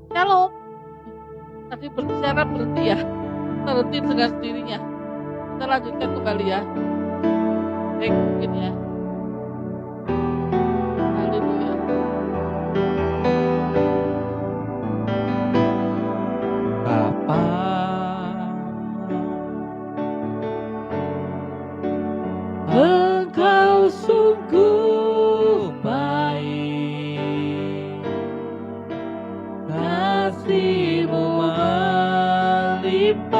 Shalom. Tadi berbicara berhenti ya, berhenti dengan sendirinya. Kita lanjutkan kembali ya. Baik, mungkin ya. Haleluya. Bapa, Engkau sungguh baik, kasih-Mu melimpah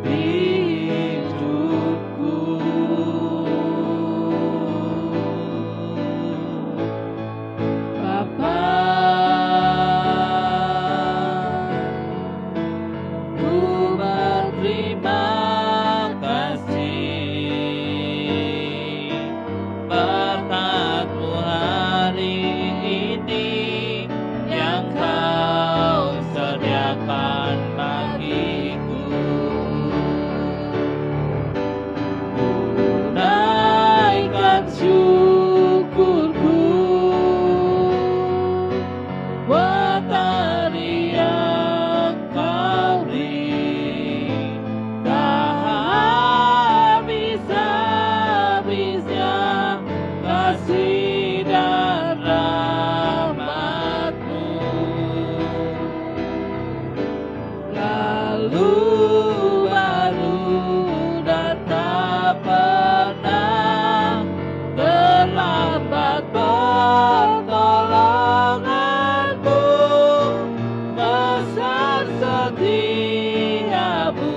di hidupku. Bapa, ku berterima kasih berkat-Mu hari ini yang Kau sediakan bagiku. Ku naikkan syukurku buat hari yang Kau beri, tak habis-habisnya kasih dan rahmat-Mu. Lalu baru dan tak pernah terlambat pertolongan-Mu, besar setia-Mu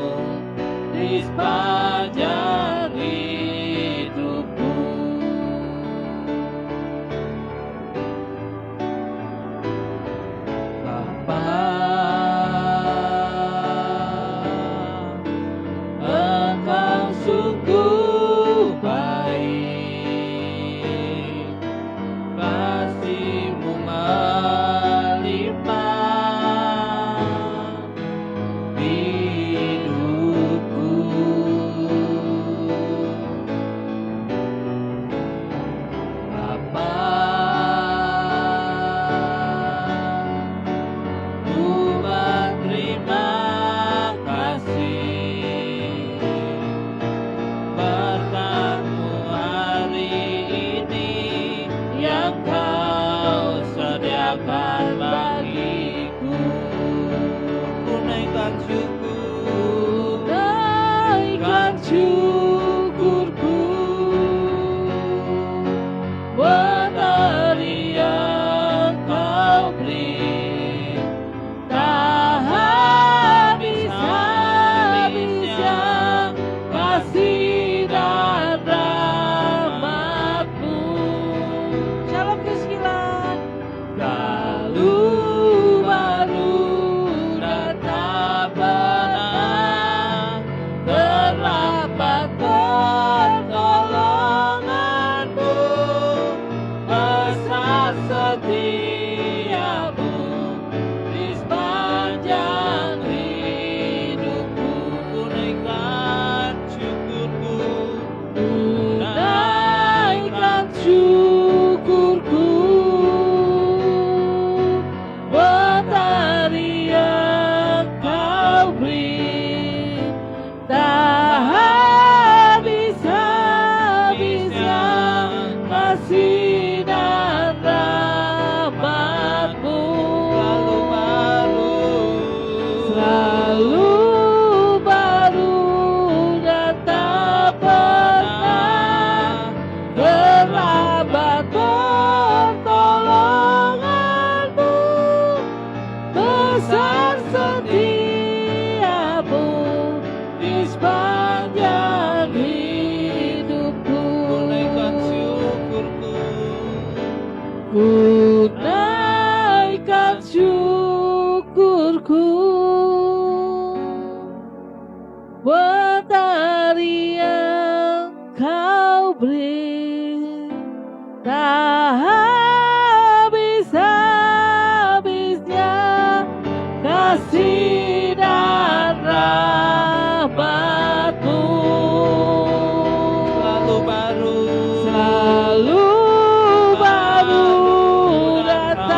di sepanjang hidupku. Bapa, Engkau sungguh baik, kasih-Mu melimpah di hidupku. Bapa, ku berterima kasih berkat-Mu hari ini yang Kau sediakan bagiku. Ku naikkan syukurku buat hari yang Kau beri, tak habis-habisnya kasih dan rahmat-Mu. Shalom Priscilla. Lalu baru dan tak pernah terlambat pertolongan-Mu, besar setia-Mu di sepanjang hidupku. Ku naikkan syukurku, ku naikkan syukurku buat hari yang Kau beri, tak habis-habisnya kasih dan rahmat-Mu. Selalu baru dan tak pernah terlambat pertolongan-Mu, besar setia-Mu di sepanjang hidupku. Ku naikkan syukurku buat hari yang Kau beri, tak habis-habisnya kasih dan rahmat-Mu. Selalu baru dan tak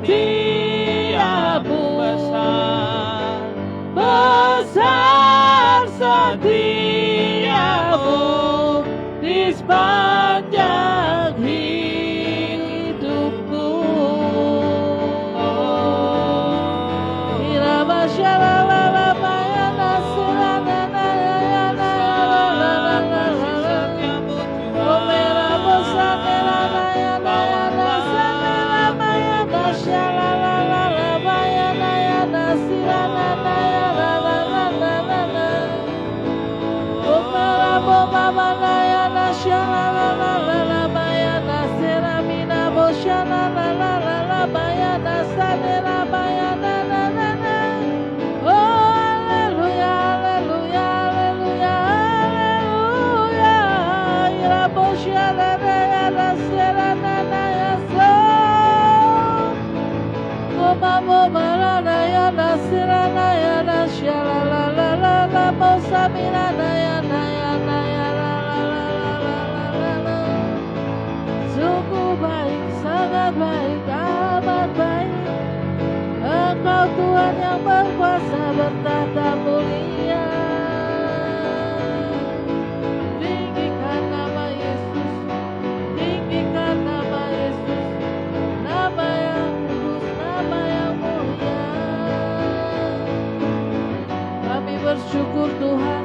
setiamu, besar setiamu di sepanjang hidupku. Irama shalala bayana silana nayana omera bosanera nayana sanera mayana shalala bayana yana silana nayana omera bomama nayana shalala bayana seramina boshalala bayana sanera bayana. Oh, hallelujah, hallelujah, hallelujah, hallelujah. Iraboshana nayana serana nayaso. Mama marana yana serana yana shalalala bosamina nayana yana yana. Sungguh baik, sangat baik, amat baik. Engkau Tuhan yang berkuasa bertata mulia. Tinggikan nama Yesus, tinggikan nama Yesus, nama yang kudus, nama yang mulia. Kami bersyukur Tuhan,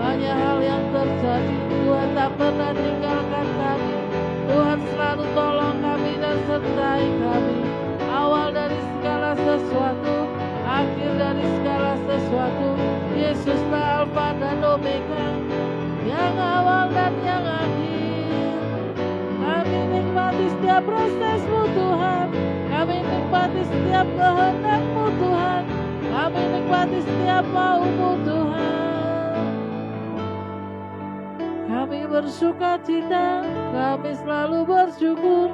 banyak hal yang terjadi. Tuhan tak pernah tinggalkan kami. Tuhan selalu tolong kami dan sertai kami. Awal dari segala sesuatu, akhir dari segala sesuatu. Yesuslah Alfa dan Omega, yang awal dan yang akhir. Kami nikmati setiap prosesmu Tuhan, kami nikmati setiap kehendak-Mu Tuhan, kami nikmati setiap mau-Mu Tuhan. Kami bersuka cita, kami selalu bersyukur.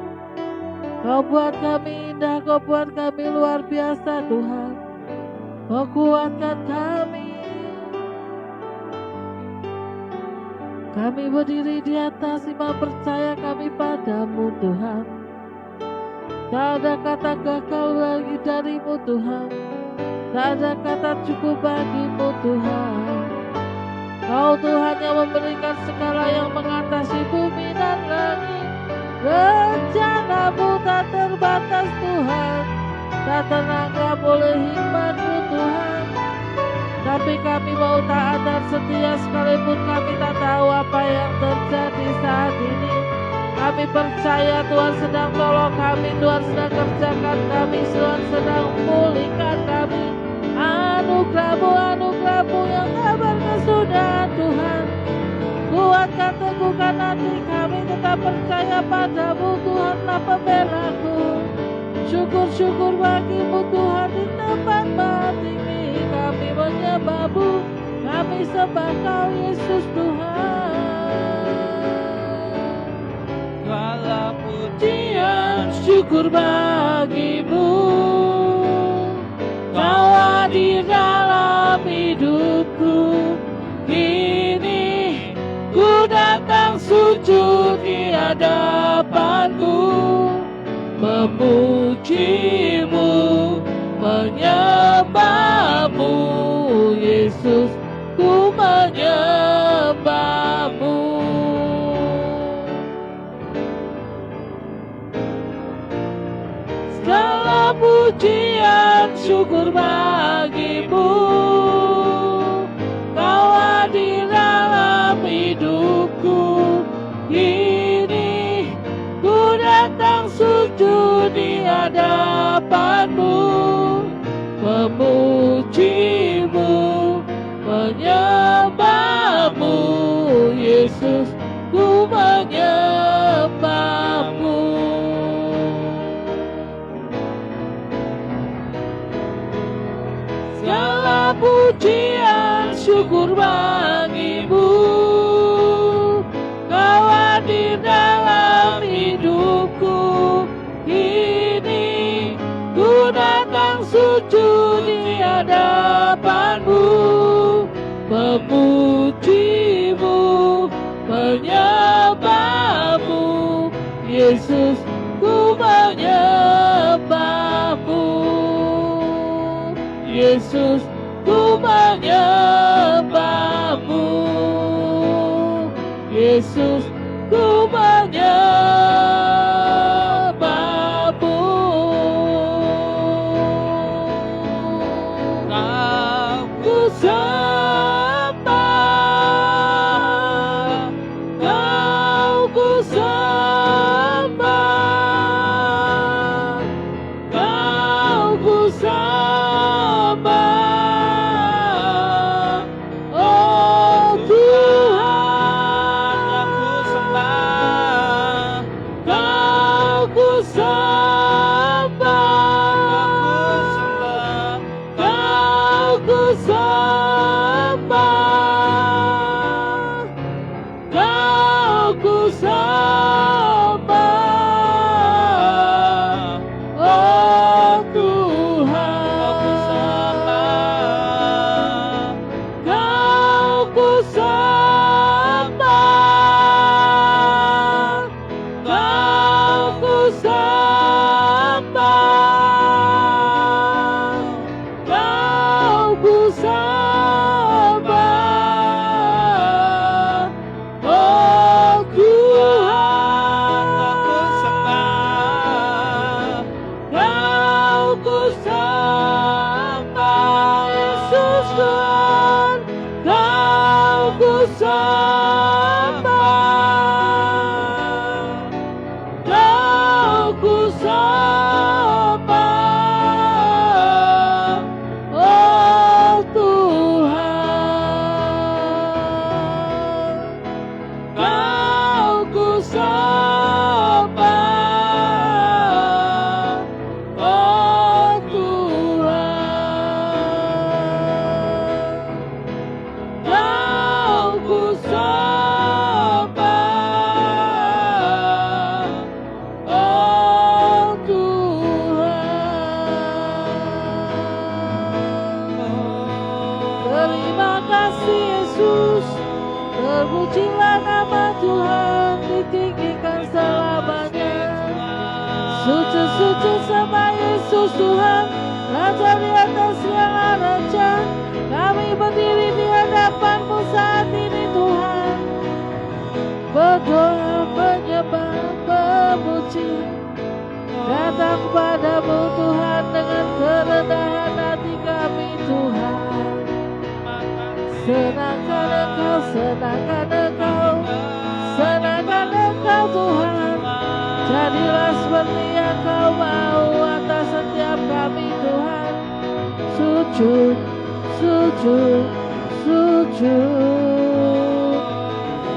Kau buat kami indah, Kau buat kami luar biasa Tuhan. Kau kuatkan kami. Kami berdiri di atas iman percaya kami padamu Tuhan. Tak ada kata gagal lagi dari-Mu Tuhan. Tak ada kata cukup bagi-Mu Tuhan. Kau Tuhan yang memberikan segala yang mengatasi bumi dan langit. Rencana-Mu tak terbatas Tuhan, tak ternangkap oleh hikmat-Mu Tuhan. Tapi kami mau taat dan setia sekalipun kami tak tahu apa yang terjadi saat ini. Kami percaya Tuhan sedang tolong kami, Tuhan sedang kerjakan kami, Tuhan sedang pulihkan kami. Anugerah-Mu, anugerah-Mu yang tak berkesudahan Tuhan. Kuatkan, teguhkan hati kami, tetap percaya padamu Tuhanlah pembelaku. Syukur-syukur bagi-Mu Tuhan, di tempat tinggi kami menyembah-Mu, kami sembah Kau Yesus Tuhan. Segala Pujian syukur bagi-Mu, Kau hadir dalam hidupku. Kini ku datang sujud di hadapan-Mu, memuji-Mu, menyembah-Mu, Yesus, ku menyembah-Mu. Segala pujian syukur bagi-Mu, Kau hadir dalam hidupku. Kini ku datang sujud di hadapan-Mu, memuji-Mu, menyembah-Mu, Yesus, ku menyembah-Mu. Segala pujian syukur bagi-Mu, Kau hadir dalam hidupku. Kini ku datang sujud di hadapan-Mu, memuji-Mu, menyembah-Mu, Yesus, ku menyembah. Yesus, ku menyembahmu. Yesus, ku menyembahmu. Kau Ku sembah, Kau ku sembah, Kau ku sembah, oh Tuhan. aku sembah, Kau ku sembah, Kau ku sembah, Kau ku sembah, oh Tuhan. Kau ku sembah, Kau ku sembah, Kau ku sembah, oh Tuhan. Kau ku sembah, Yesus Tuhan. Kau ku sembah, Kau ku sembah, oh Tuhan. Kau ku sembah, oh Tuhan. Kau ku sembah, oh Tuhan. Terima kasih Yesus, terpujilah nama Tuhan, ditinggikan selamanya. Sujud sama Yesus Tuhan, Raja di atas segala raja. Kami berdiri di hadapan-Mu saat ini Tuhan, berdoa, menyembah, memuji, datang kepadamu Tuhan dengan kerendahan hati kami Tuhan. Senangkan Engkau, senangkan Engkau, senangkan Engkau Tuhan. Jadilah seperti yang Kau mau atas setiap kami Tuhan. Sujud, sujud, sujud,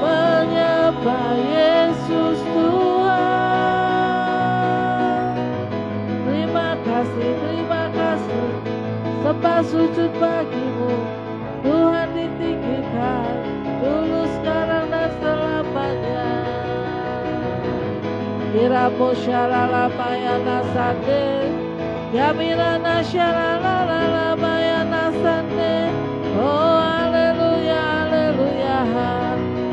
menyembah Yesus Tuhan. Terima kasih, sembah sujud bagimu Tuhan, ditinggikan dulu, sekarang dan selamanya. Kiramo syarala mayana sande, yamirana syarala mayana sande. Oh haleluya, haleluya.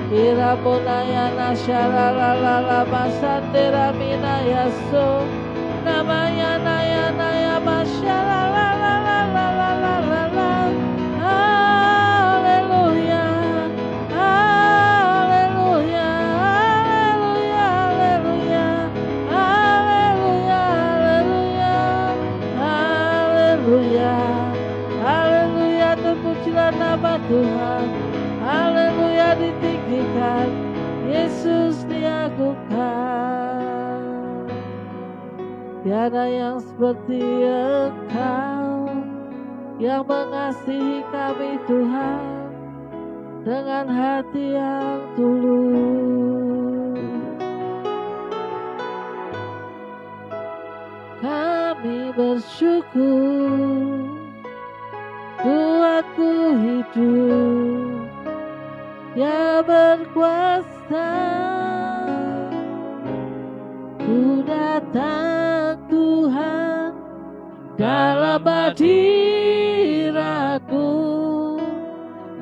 Kiramo nayana syarala masande ramina yaso, namanya naya masyarala. Haleluya, haleluya, haleluya, haleluya, haleluya, haleluya, haleluya, terpujilah nama Tuhan. Haleluya, ditinggikan, Yesus diagungkan. Tiada yang seperti Engkau, yang mengasihi kami Tuhan dengan hati yang tulus. Kami bersyukur Tuhanku hidup, Dia berkuasa. Ku datang Tuhan dalam hadiratmu,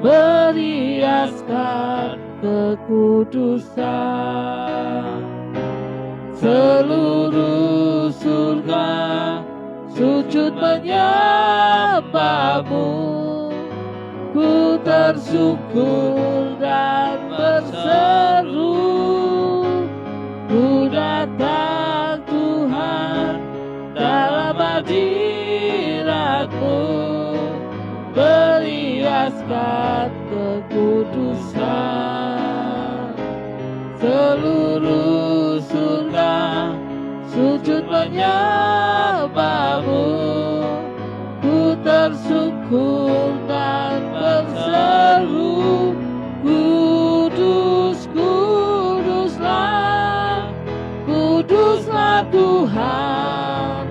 berhiaskan kekudusan. Seluruh surga sujud sujud menyembahmu, ku tersungkur dan berseru, ku datang Tuhan dalam hadirat-Mu, berhiaskan kekudusan. Seluruh surga sujud menyembahmu, ku tersungkur dan berseru, kudus, kuduslah, kuduslah Tuhan,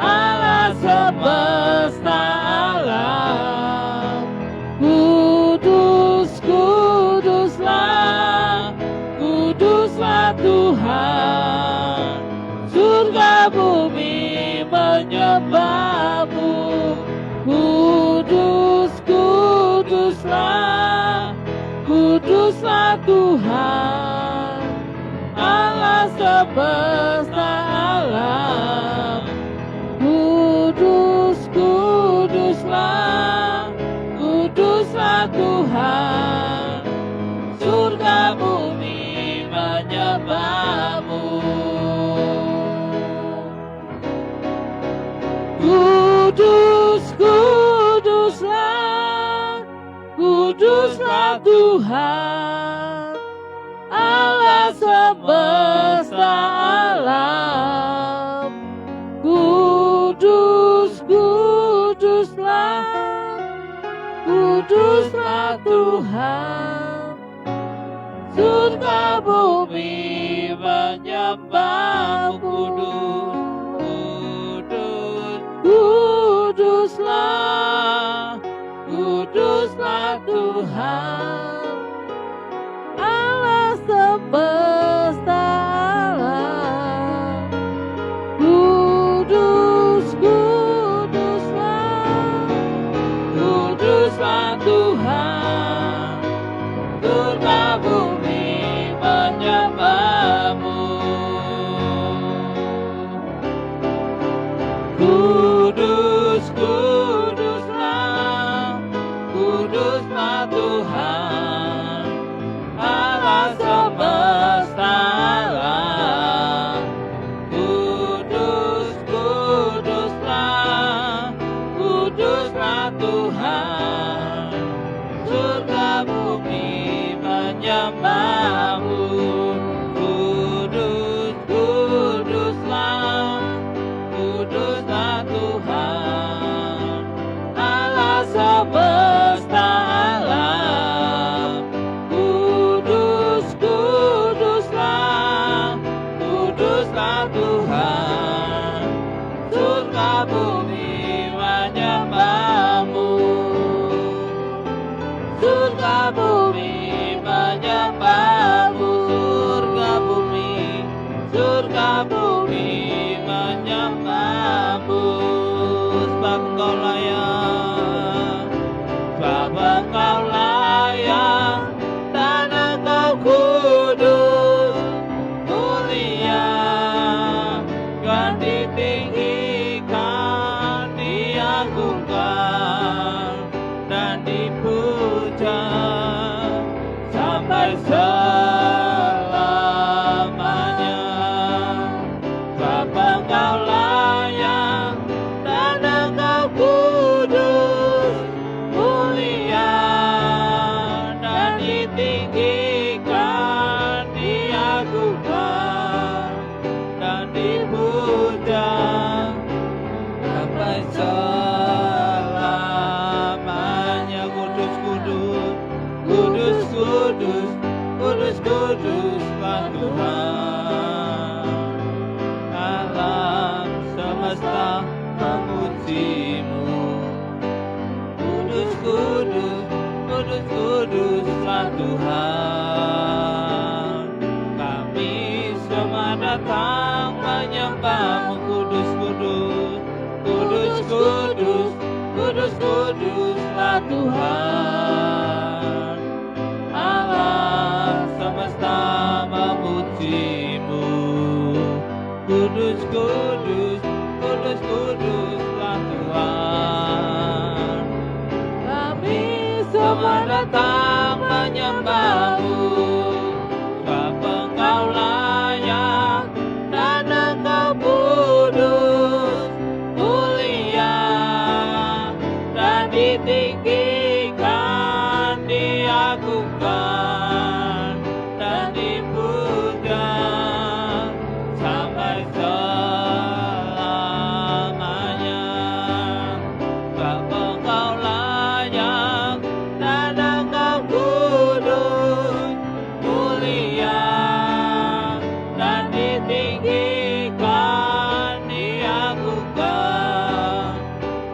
Allah semesta alam. Kudus, kuduslah, kuduslah Tuhan, surga bumi menyembahmu. Kudus, kuduslah, kuduslah Tuhan, Allah semesta alam. Kudus, kuduslah, kuduslah Tuhan, surga bumi menyembahmu. Kudus, kuduslah, kuduslah Tuhan, Allah semesta alam. Kudus, kuduslah, kuduslah Tuhan, surga bumi menyembahmu. Kudus, kuduslah, kuduslah Tuhan, Allah semesta alam. Kudus, kuduslah, kuduslah Tuhan, surga bumi menyembahmu. Kudus, kuduslah, kuduslah Tuhan, Allah semesta alam. Kudus, kuduslah, kuduslah Tuhan, surga bumi menyembahmu. Kudus, kuduslah, kuduslah Tuhan, Allah semesta alam. Kudus, kuduslah, kuduslah Tuhan, surga bumi menyembahmu. Surga bumi menyembahmu. Surga bumi menyembahmu. Sebab Engkau layak, sebab Engkau layak, dan Engkau kudus, mulia, kan ditinggikan, diagungkan, dan dipuja sampai selamanya. Sebab Engkau layak, dan Engkau kudus, mulia, dan ditinggikan, diagungkan, dan dipuja sampai selamanya. Kudus, kudus, kudus, kudus, kudus, kuduslah Tuhan, alam semesta memujimu. Kudus, kudus, kudus, kuduslah Tuhan, kami semua datang menyembahmu. Kudus, kudus, kudus, kudus, kudus, kuduslah Tuhan, alam semesta memujimu. Kudus, kudus, kudus, kuduslah Tuhan. Kami Semua datang menyembah-Mu, sebab Engkau layak dan Engkau kudus, mulia dan ditinggikan, diagungkan dan dipuja sampai selamanya. Sebab Engkau layak dan Engkau kudus, mulia dan ditinggikan, diagungkan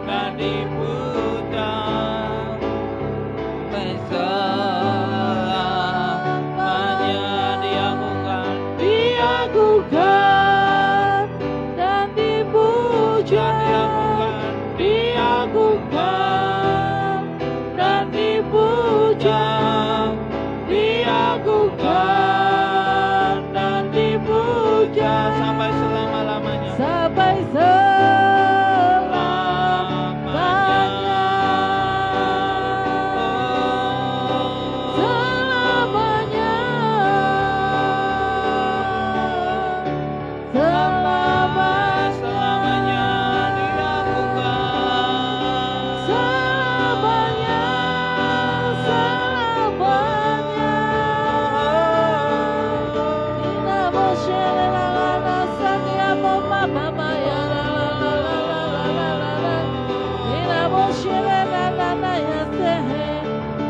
dan dipuja sampai selamanya. Diagungkan, diagungkan dan dipuja, diagungkan dan dipuja, diagungkan dan dipuja sampai selama-lamanya. sampai selamanya, selamanya, Selamanya dilakukan. selamanya, selamanya. Namo Shri Rama Sakya Mama Mama ya la la la la la la la. Namo Shri Rama ya sehe.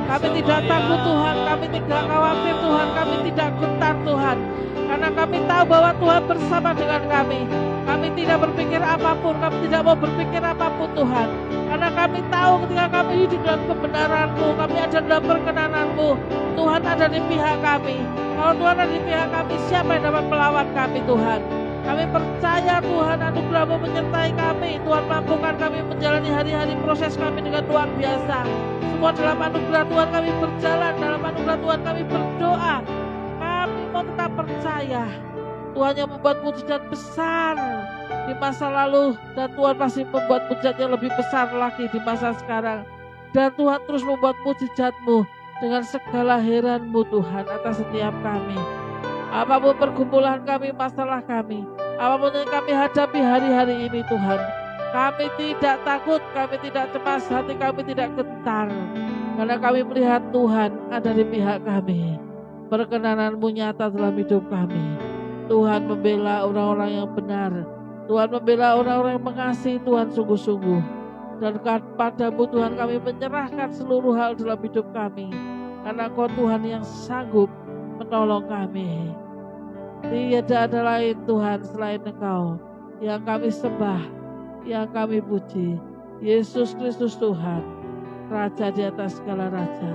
Kami tidak takut Tuhan, kami tidak khawatir Tuhan, kami tidak gentar Tuhan. Karena kami tahu bahwa Tuhan bersama dengan kami. Kami tidak berpikir apapun, kami tidak mau berpikir apapun Tuhan. Karena kami tahu ketika kami hidup dalam kebenaran-Mu, kami ada dalam perkenan-Mu, Tuhan ada di pihak kami. Kalau Tuhan ada di pihak kami, siapa yang dapat melawan kami Tuhan? Kami percaya Tuhan anugerah-Mu menyertai kami. Tuhan mampukan kami menjalani hari-hari proses kami dengan luar biasa. Semua dalam anugerah Tuhan kami berjalan, dalam anugerah Tuhan kami berdoa. Kami mau tetap percaya Tuhan yang membuat mujizat besar di masa lalu, dan Tuhan masih membuat mujizat yang lebih besar lagi di masa sekarang. Dan Tuhan terus membuat mujizat-Mu dengan segala heran-Mu Tuhan atas setiap kami. Apapun pergumulan kami, masalah kami, apapun yang kami hadapi hari-hari ini Tuhan, kami tidak takut, kami tidak cemas, hati kami tidak gentar. Karena kami melihat Tuhan ada di pihak kami. Perkenanan-Mu nyata dalam hidup kami. Tuhan membela orang-orang yang benar. Tuhan membela orang-orang yang mengasihi Tuhan sungguh-sungguh. Dan padamu Tuhan kami menyerahkan seluruh hal dalam hidup kami. Karena Kau Tuhan yang sanggup menolong kami. Tidak ada lain Tuhan selain Engkau yang kami sembah, yang kami puji. Yesus Kristus Tuhan, Raja di atas segala raja.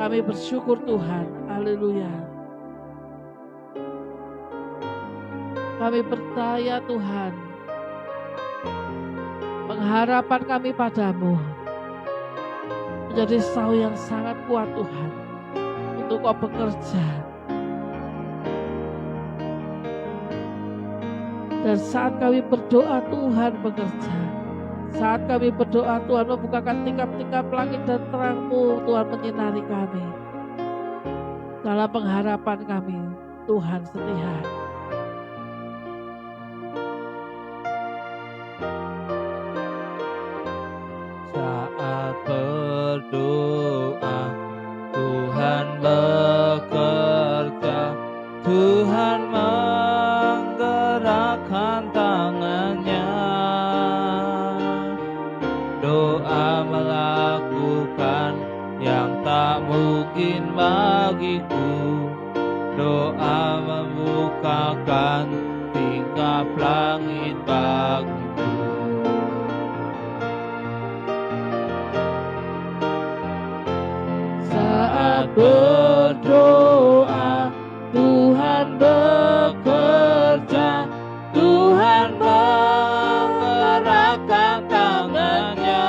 Kami bersyukur Tuhan. Haleluya. Kami percaya Tuhan, pengharapan kami padamu menjadi sahu yang sangat kuat Tuhan, untuk Kau bekerja. Dan saat kami berdoa Tuhan bekerja. Saat kami berdoa Tuhan membukakan tingkap-tingkap langit dan terang-Mu, Tuhan menyinari kami. Dalam pengharapan kami Tuhan setia. Saat berdoa Tuhan bekerja, Tuhan menggerakkan tangannya. Doa melakukan yang tak mungkin bagiku. Doa membukakan tingkap langit bagiku. Saat berdoa Tuhan bekerja, Tuhan menggerakkan tangannya.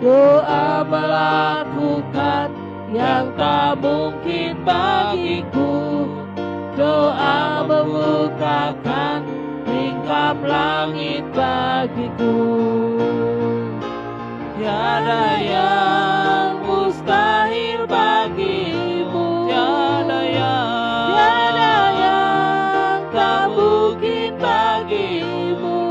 doa melakukan yang tak mungkin bagiku. Doa membukakan tingkap atap langit bagiku. Tiada yang mustahil bagimu, tiada yang tak mungkin bagimu.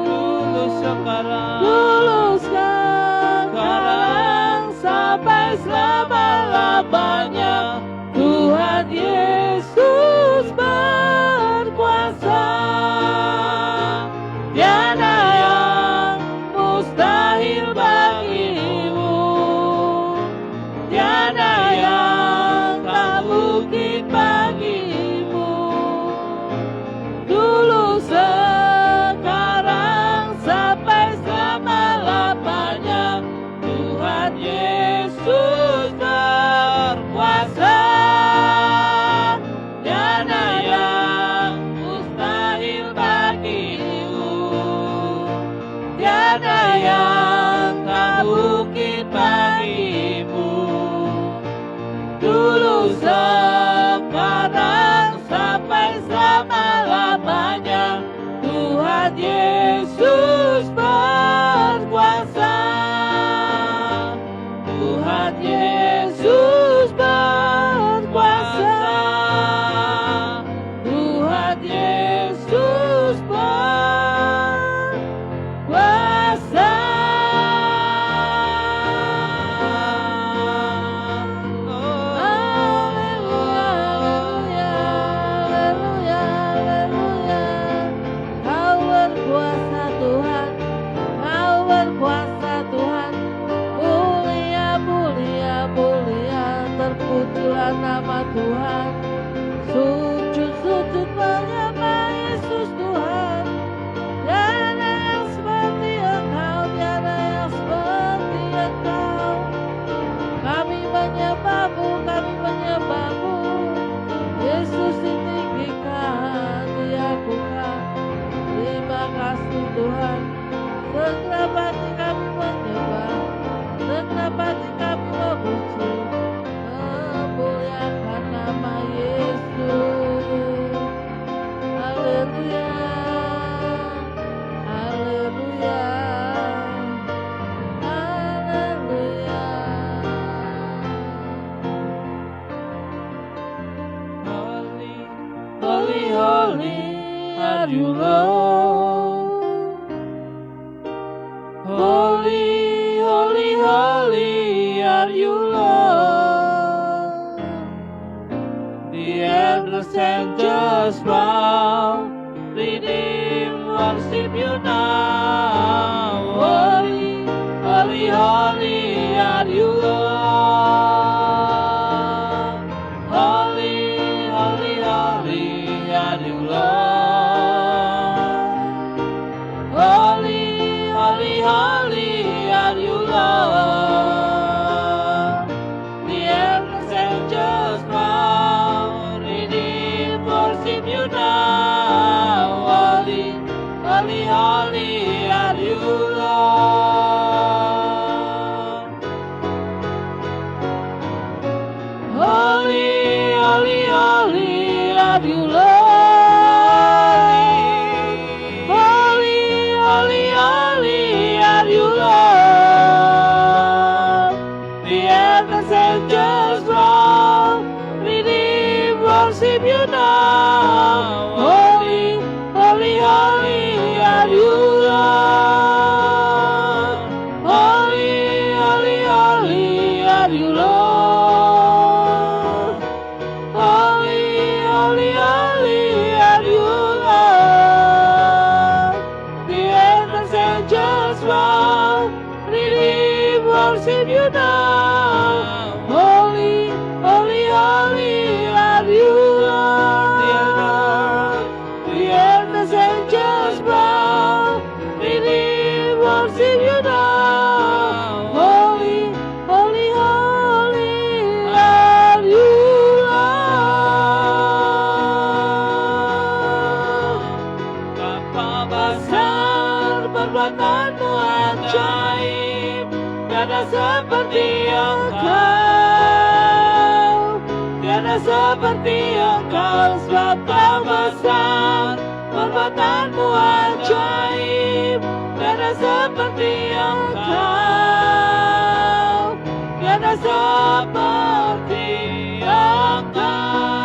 Dulu sekarang sampai selama-lamanya, Tuhan Yesus berkuasa. Tiada yang mustahil bagimu, tiada yang tak mungkin bagimu. Dulu sekarang sampai selama-lamanya, Tuhan Yesus berkuasa. Tiada yang mustahil bagimu, tiada yang tak mungkin bagimu. Dulu sekarang sampai selama-lamanya, Tuhan Yesus berkuasa. Tuhan Yesus berkuasa. Tuhan Yesus berkuasa. Haleluya, haleluya, haleluya. Kau berkuasa Tuhan, Kau berkuasa Tuhan. Mulia, mulia, mulia, terpujilah nama Tuhan. Sujud, sujud menyembah Yesus Tuhan. Tiada yang seperti Engkau, tiada yang seperti Engkau. Kami menyembahmu, kami menyembahmu. Yesus ditinggikan, diagungkan. Terima kasih Tuhan. Segenap hati kami menyembah, segenap hati kami memuji, memuliakan nama Yesus. Haleluya, haleluya, haleluya. Holy, holy, holy are you, Lord. Holy, holy, holy are you, Lord. The elders and just bow, redeem, worship you now. Holy, holy, holy are you, Lord. Holy, holy, holy are you, Lord. Holy, holy, holy are you, Lord. The elders and just bow, redeem, worship you now. Holy, holy, holy are you, Lord. Holy, holy, holy are you, Lord. Holy, holy, holy are you, Lord. The heavens and just bow, redeem, worship you now. Holy, holy, holy are you, Lord. Holy, holy, holy are you, Lord. Holy, holy, holy are you, Lord. The heavens and just bow, redeem, worship you now. Holy, holy, holy are you, Lord. The heavens and just bow, redeem, worship you now. Holy, holy, holy are you, Lord. Betapa besar perbuatanmu ajaib, tiada seperti Engkau, tiada seperti Engkau. Sebab kau besar perbuatanmu ajaib, tiada seperti Engkau, tiada seperti Engkau.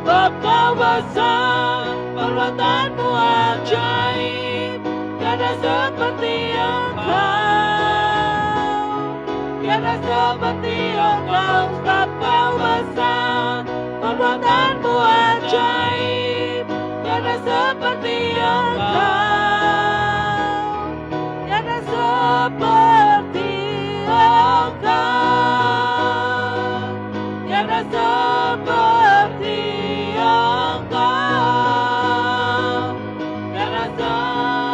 Engkau besar, perbuatanmu ajaib, tiada seperti Engkau, tiada seperti Engkau. Engkau besar, perbuatanmu ajaib, tiada seperti Engkau, tiada seperti Engkau, tiada seperti Engkau, tiada seperti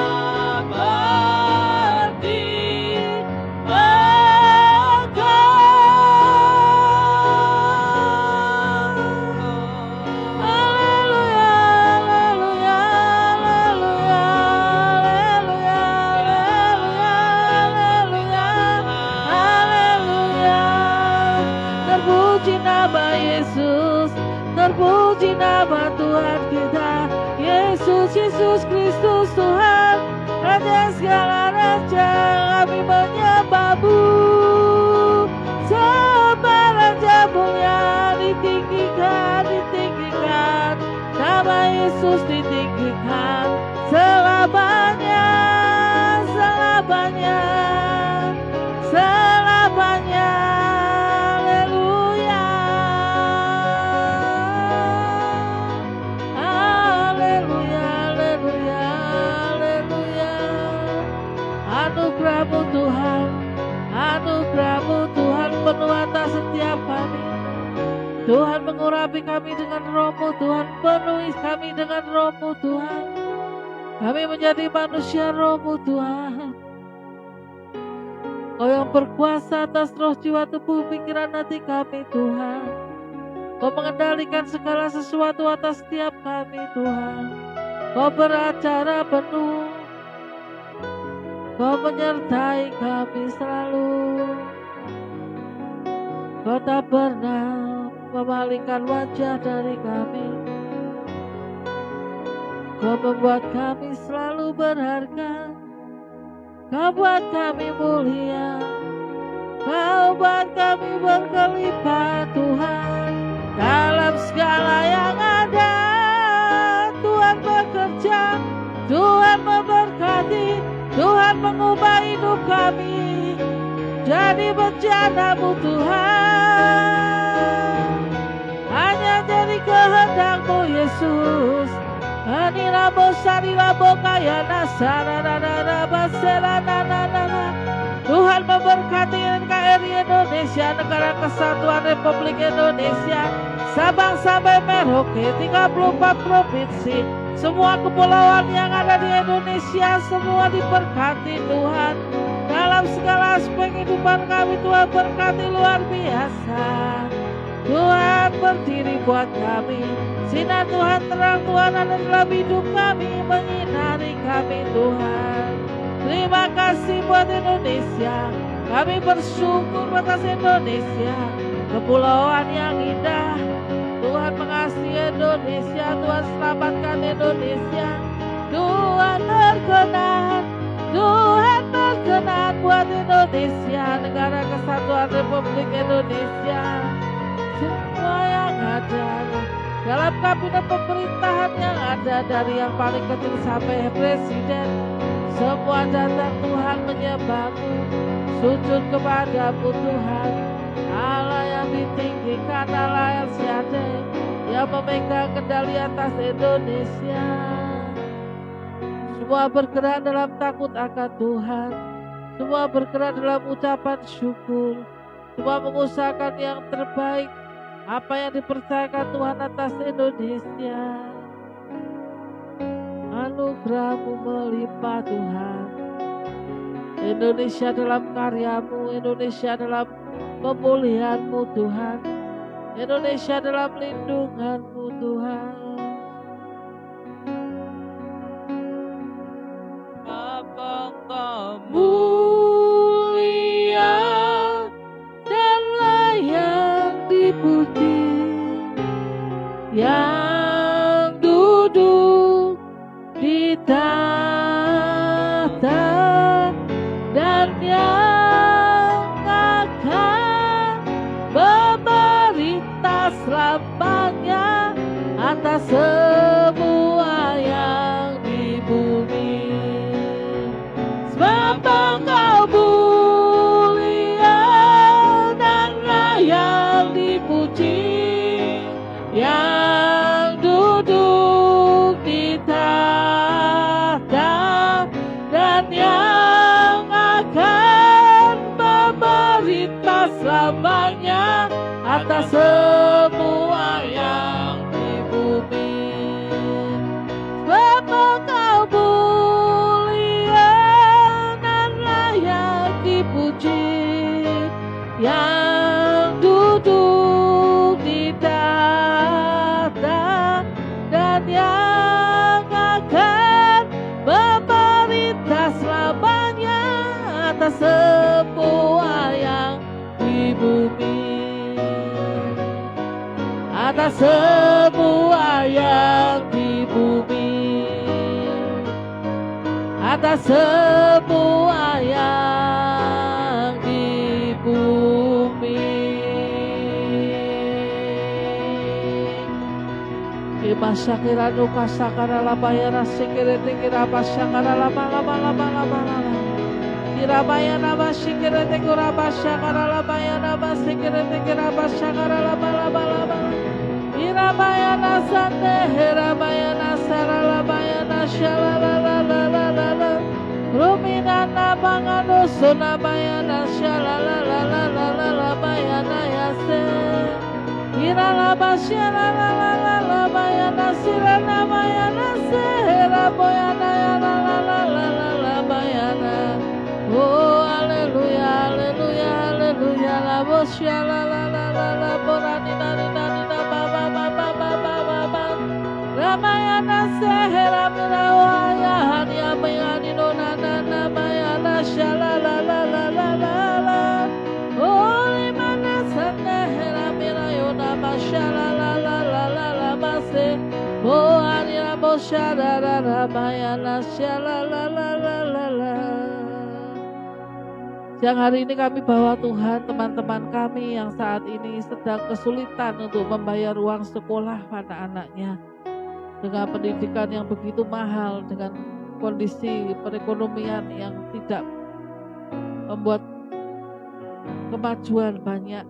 terpuji nama Tuhan kita, Yesus, Yesus Kristus Tuhan, Raja segala raja, kami menyembah-Mu. Sembah Raja mulia, ditinggikan, ditinggikan, nama Yesus ditinggikan, selamanya, selamanya, selamanya. Anugerah-Mu Tuhan, anugerah-Mu Tuhan penuh atas setiap kami. Tuhan mengurapi kami dengan Roh-Mu, Tuhan penuhi kami dengan Roh-Mu Tuhan. Kami menjadi manusia Roh-Mu Tuhan. Kau yang berkuasa atas roh, jiwa, tubuh, pikiran, hati kami Tuhan. Kau mengendalikan segala sesuatu atas setiap kami Tuhan. Kau beracara penuh, Kau menyertai kami selalu. Kau tak pernah memalingkan wajah dari kami. Kau membuat kami selalu berharga. Kau buat kami mulia. Kau buat kami berkelipat Tuhan. Dalam segala yang ada, Tuhan bekerja, Tuhan memberkati, Tuhan mengubah hidup kami jadi bencana-Mu Tuhan. Hanya jadi kehendak-Mu Yesus. Anirabo sarirabo kaya nasararara baselananana. Tuhan memberkati NKRI Indonesia, Negara Kesatuan Republik Indonesia, Sabang sampai Merauke, 34 provinsi. Semua kepulauan yang ada di Indonesia semua diberkati Tuhan. Dalam segala aspek kehidupan kami Tuhan berkati luar biasa. Tuhan berdiri buat kami. Sinar Tuhan, terang Tuhan ada dalam hidup kami, menyinari kami Tuhan. Terima kasih buat Indonesia. Kami bersyukur atas Indonesia, kepulauan yang indah. Tuhan mengasihi Indonesia, Tuhan selamatkan Indonesia. Tuhan berkenan, Tuhan berkenan buat Indonesia, Negara Kesatuan Republik Indonesia. Semua yang ada dalam kabinet pemerintahan yang ada, dari yang paling kecil sampai presiden, semua datang Tuhan menyembah-Mu, sujud kepada-Mu Tuhan. Allah yang ditinggikan, Allah yang syade, yang memegang kendali atas Indonesia. Semua bergerak dalam takut akan Tuhan, semua bergerak dalam ucapan syukur, semua mengusahakan yang terbaik, apa yang dipercayakan Tuhan atas Indonesia. Anugerah-Mu melimpah Tuhan. Indonesia dalam karya-Mu, Indonesia dalam pemulihan-Mu Tuhan, Indonesia dalam lindungan-Mu Tuhan. Bapa Engkau mulia Dan layak dipuji, yang duduk di tahta dan yang akan memerintah selamanya atas semua yang di bumi. Sebab Engkau mulia dan layak dipuji, yang duduk di tahta dan yang akan memerintah selamanya atas semua yang di bumi. Sebab Engkau mulia dan layak dipuji, yang duduk di tahta dan yang akan memerintah selamanya atas semua yang di bumi. Atas semua yang di bumi, atas semua yang di bumi. Imasakira nuka sakara labayana sikire tikira pasakara lama. Irabayana basikire tikura pasakara labayana basikire tikira pasakara lama. Irabayana sande herabayana saralabayana shalalalalalala. Ruminana bangano sunabayana shalalalalalalabayana yase. Iralabasyalalalabayana siranabayana seheraboyana yalalalalalalabayana. Oh haleluya haleluya haleluya labosyalalalalalala boraninanina baba Ramayana seheramilawaya haniamayani nonanana bayana shalalalalala. Oh limana saneheramirayona bashalalalalala base. Oh anira bosharara bayana shalalalala. Siang hari ini kami bawa Tuhan teman-teman kami yang saat ini sedang kesulitan untuk membayar uang sekolah pada anaknya. Dengan pendidikan yang begitu mahal, dengan kondisi perekonomian yang tidak membuat kemajuan banyak.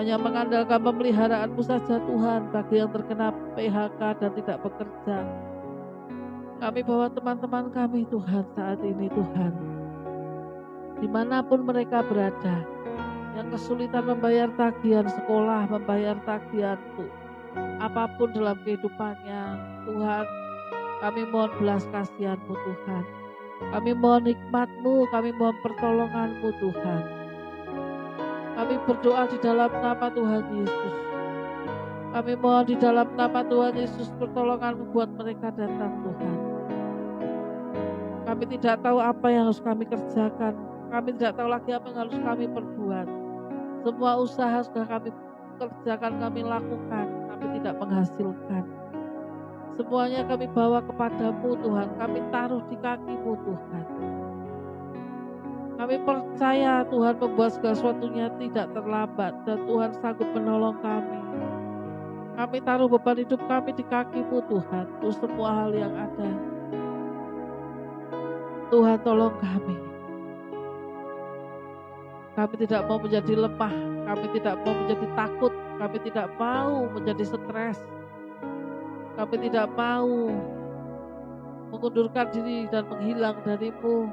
Hanya mengandalkan pemeliharaan-Mu saja Tuhan bagi yang terkena PHK dan tidak bekerja. Kami bawa teman-teman kami Tuhan saat ini Tuhan. Dimanapun mereka berada, yang kesulitan membayar tagihan sekolah, membayar tagihan apapun dalam kehidupannya, Tuhan, kami mohon belas kasihan-Mu Tuhan. Kami mohon hikmat-Mu, kami mohon pertolongan-Mu Tuhan. Kami berdoa di dalam nama Tuhan Yesus. Kami mohon di dalam nama Tuhan Yesus pertolongan-Mu buat mereka datang Tuhan. Kami tidak tahu apa yang harus kami kerjakan. Kami tidak tahu lagi apa yang harus kami perbuat. Semua usaha sudah kami kerjakan, kami lakukan, tapi tidak menghasilkan. Semuanya kami bawa kepadamu Tuhan, kami taruh di kaki-Mu Tuhan. Kami percaya Tuhan membuat segala sesuatunya tidak terlambat dan Tuhan sanggup menolong kami. Kami taruh beban hidup kami di kaki-Mu Tuhan, untuk semua hal yang ada. Tuhan tolong kami. Kami tidak mau menjadi lemah, kami tidak mau menjadi takut, kami tidak mau menjadi stres. Kami tidak mau mengundurkan diri dan menghilang dari-Mu.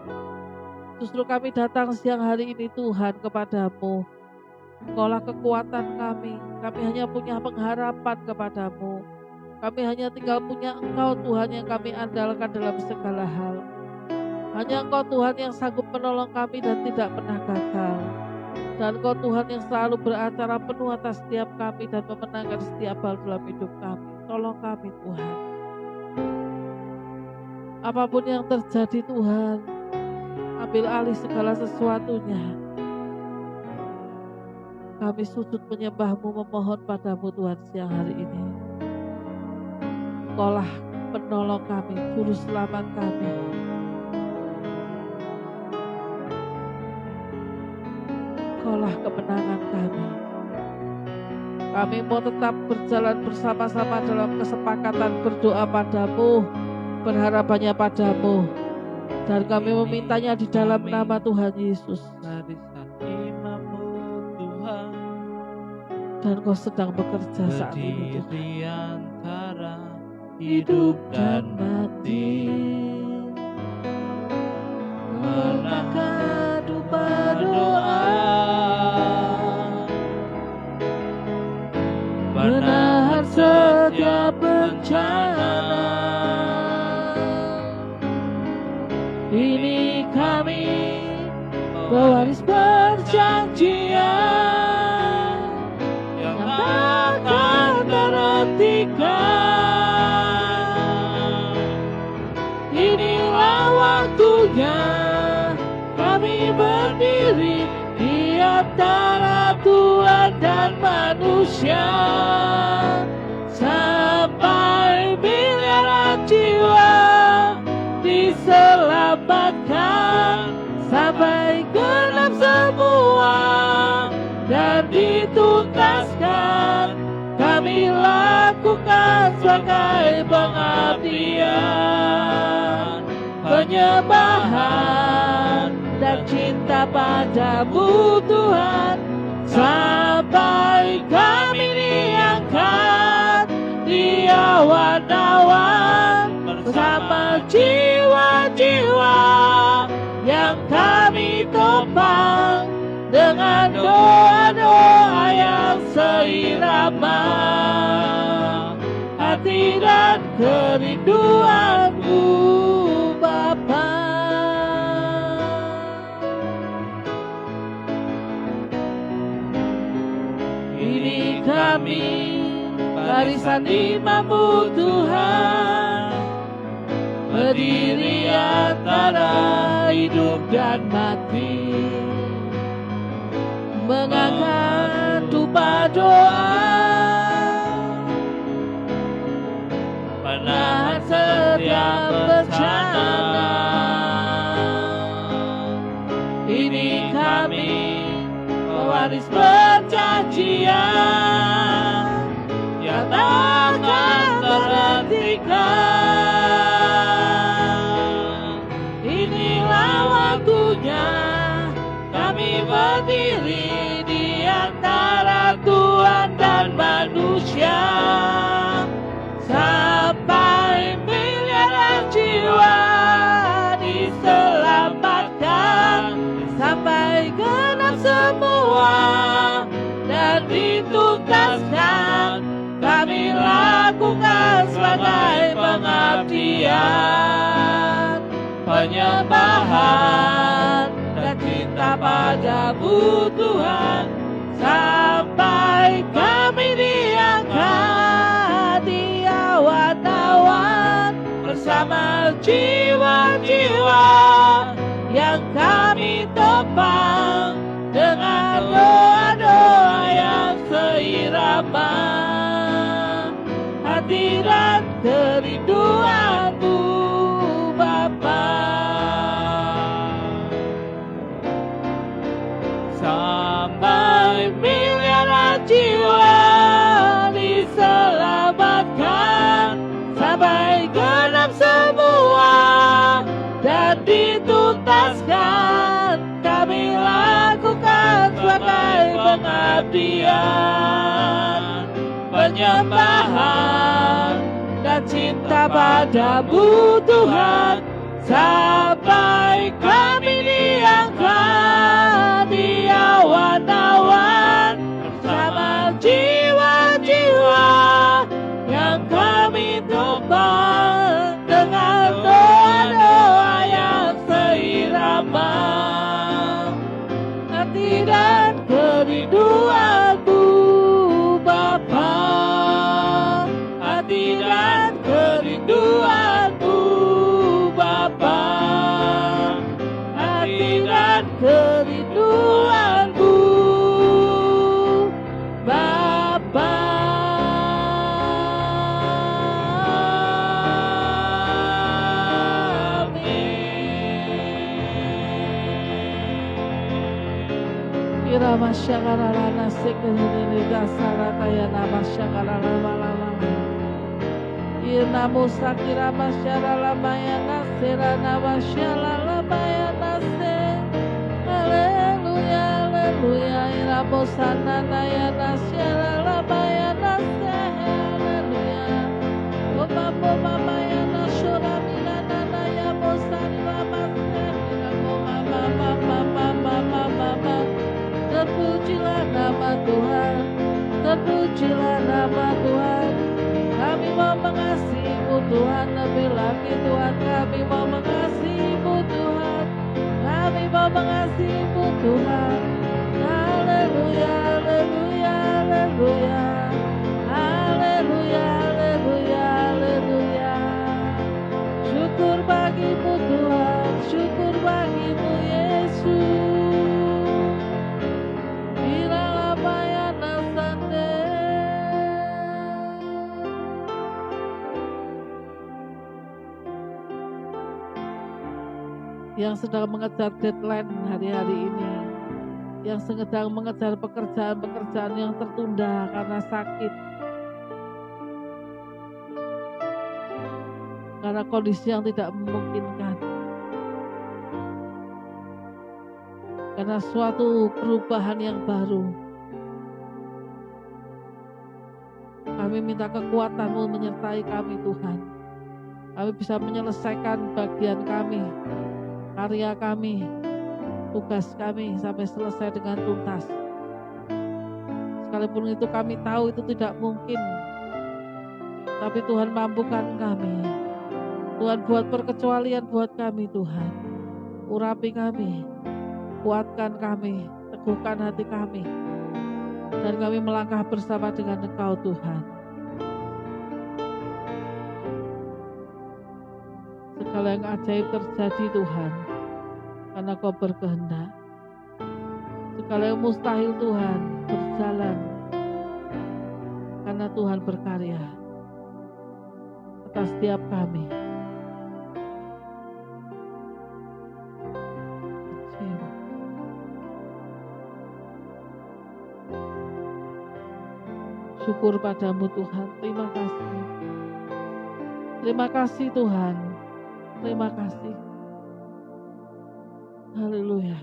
Justru kami datang siang hari ini Tuhan kepadamu. Engkaulah kekuatan kami. Kami hanya punya pengharapan kepadamu. Kami hanya tinggal punya Engkau Tuhan yang kami andalkan dalam segala hal. Hanya Engkau Tuhan yang sanggup menolong kami dan tidak pernah gagal. Dan Engkau Tuhan yang selalu beracara penuh atas setiap kami dan memenangkan setiap hal dalam hidup kami. Tolong kami Tuhan. Apapun yang terjadi Tuhan, ambil alih segala sesuatunya. Kami sujud menyembah-Mu, memohon padamu Tuhan siang hari ini. Engkaulah penolong kami, juru selamat kami. Engkaulah kemenangan kami. Kami mau tetap berjalan bersama-sama dalam kesepakatan berdoa padamu, berharapannya padamu. Dan kami memintanya di dalam nama Tuhan Yesus. Barisan imam-Mu Tuhan, Dan Kau sedang bekerja saat ini Tuhan. berdiri antara hidup dan mati. Menangkan dupa Berdoa, menahan setiap bencana. Ini kami pewaris perjanjian yang yang takkan terhentikan. Inilah waktunya kami berdiri di antara Tuhan dan manusia, sampai miliaran jiwa diselamatkan, sampai genap semua dan dituntaskan. Kami lakukan sebagai pengabdian, penyembahan dan cinta padamu Tuhan, sampai kami diangkat di awan-awan bersama jiwa-jiwa yang kami topang dengan doa-doa yang seirama. Hati dan kerinduanmu Bapa. Ini kami barisan imam-Mu Tuhan, berdiri antara hidup dan mati, mengangkat dupa doa, menahan setiap bencana. Ini kami pewaris perjanjian yang takkan terhentikan. Inilah waktunya kami berdiri di antara Tuhan dan manusia, sampai miliaran jiwa diselamatkan, sampai genap semua dan dituntaskan. Kami lakukan sebagai pengabdian, penyembahan dan cinta padamu Tuhan, sampai kami diangkat di awan-awan bersama jiwa-jiwa yang kami topang dengan doa-doa yang seirama. Hati dan kerinduanmu Bapa. Sampai miliaran jiwa diselamatkan, sampai genap semua dan dituntaskan. Kami lakukan sebagai pengabdian, penyembahan dan cinta padamu Tuhan, sampai kami diangkat di awan-awan bersama jiwa-jiwa yang kami topang dengan doa-doa yang seirama. Hati dan kerinduanmu Bapa, hati dan kerinduanmu Irama syakaralana sekelele dasara tayana masyakaralala. Irnamo sakirama syaralamayana serana masyalalamayana se. Haleluya, haleluya. Iramo sananayana syaralamayana se. Haleluya. Omapo mamayana syuramilana naya mosanilama se. Iramo mama. Terpujilah nama Tuhan, terpujilah nama Tuhan. Kami mau mengasihi-Mu Tuhan, lebih lagi Tuhan. Kami mau mengasihi-Mu Tuhan, kami mau mengasihi-Mu Tuhan. Haleluya, haleluya, haleluya. Haleluya, haleluya, haleluya. Syukur bagi-Mu Tuhan, syukur bagi-Mu Yesus. Yang sedang mengejar deadline hari-hari ini, yang sedang mengejar pekerjaan-pekerjaan yang tertunda karena sakit, karena kondisi yang tidak memungkinkan, karena suatu perubahan yang baru. Kami minta kekuatan-Mu menyertai kami Tuhan. Kami bisa menyelesaikan bagian kami, karya kami, tugas kami sampai selesai dengan tuntas. Sekalipun itu kami tahu itu tidak mungkin, tapi Tuhan mampukan kami. Tuhan buat perkecualian buat kami Tuhan. Urapi kami, kuatkan kami, teguhkan hati kami, dan kami melangkah bersama dengan Engkau Tuhan. Segala yang ajaib terjadi Tuhan, karena Kau berkehendak. Segala yang mustahil Tuhan berjalan, karena Tuhan berkarya atas setiap kami. Syukur padamu Tuhan, terima kasih. Terima kasih Tuhan, terima kasih. Haleluya.